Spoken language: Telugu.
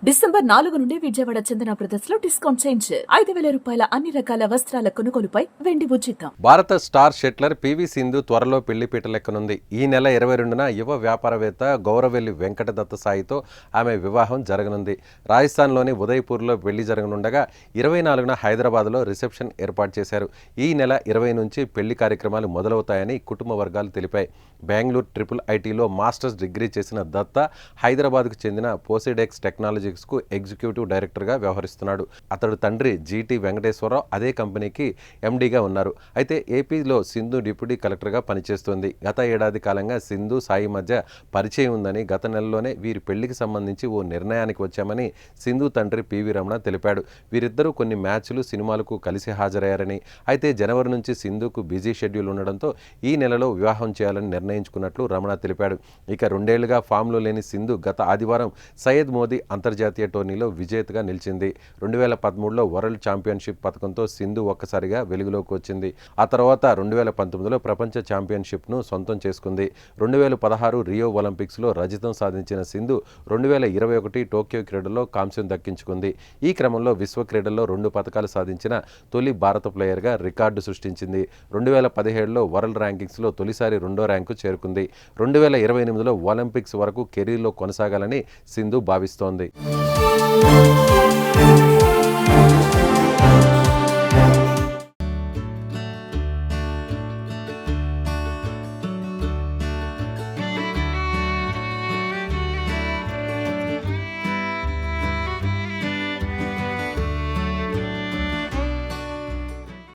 డిసెంబర్ 4 నుండి విజయవాడ చందన బ్రదర్స్ లో డిస్కౌంట్ చేంజ్ 5,000 రూపాయల అన్ని రకాల వస్త్రాల కొనుగోలుపై వెండి ఉచితం. భారత స్టార్ షట్లర్ పివి సింధు త్వరలో పెళ్లిపీటలెక్కనుంది. ఈ నెల 22న యువ వ్యాపారవేత్త గౌరవెల్లి వెంకటదత్త సాయితో ఆమె వివాహం జరగనుంది. రాజస్థాన్లోని ఉదయ్పూర్లో పెళ్లి జరగనుండగా 24న హైదరాబాద్లో రిసెప్షన్ ఏర్పాటు చేశారు. ఈ నెల 20 నుంచి పెళ్లి కార్యక్రమాలు మొదలవుతాయని కుటుంబ వర్గాలు తెలిపాయి. బెంగళూరు ట్రిపుల్ ఐటీలో మాస్టర్స్ డిగ్రీ చేసిన దత్త హైదరాబాద్కు చెందిన పోసిడెక్స్ టెక్నాలజీస్కు ఎగ్జిక్యూటివ్ డైరెక్టర్గా వ్యవహరిస్తున్నాడు. అతడు తండ్రి జీటీ వెంకటేశ్వరరావు అదే కంపెనీకి ఎండీగా ఉన్నారు. అయితే ఏపీలో సింధు డిప్యూటీ కలెక్టర్గా పనిచేస్తోంది. గత ఏడాది కాలంగా సింధు సాయి మధ్య పరిచయం ఉందని, గత నెలలోనే వీరి పెళ్లికి సంబంధించి ఓ నిర్ణయానికి వచ్చామని సింధు తండ్రి పివి రమణ తెలిపాడు. వీరిద్దరూ కొన్ని మ్యాచ్లు, సినిమాలకు కలిసి హాజరయ్యారని, అయితే జనవరి నుంచి సింధుకు బిజీ షెడ్యూల్ ఉండడంతో ఈ నెలలో వివాహం చేయాలని నిర్ణయించుకున్నట్లు రమణ తెలిపాడు. ఇక 2 ఏళ్లుగా ఫామ్లో లేని సింధు గత ఆదివారం సయ్యద్ మోదీ అంతర్జాతీయ టోర్నీలో విజేతగా నిలిచింది. 2013లో వరల్డ్ ఛాంపియన్షిప్ పథకంతో సింధు ఒక్కసారిగా వెలుగులోకి వచ్చింది. ఆ తర్వాత 2019లో ప్రపంచ ఛాంపియన్షిప్ను సొంతం చేసుకుంది. 2016 రియో ఒలింపిక్స్లో రజతం సాధించిన సింధు 2021 టోక్యో క్రీడల్లో కాంస్యం దక్కించుకుంది. ఈ క్రమంలో విశ్వ క్రీడల్లో 2 పతకాలు సాధించిన తొలి భారత ప్లేయర్గా రికార్డు సృష్టించింది. 2017లో వరల్డ్ ర్యాంకింగ్స్లో తొలిసారి 2వ ర్యాంకు చేరుకుంది. 2028లో ఒలింపిక్స్ వరకు కెరీర్లో కొనసాగాలని సింధు భావిస్తోంది.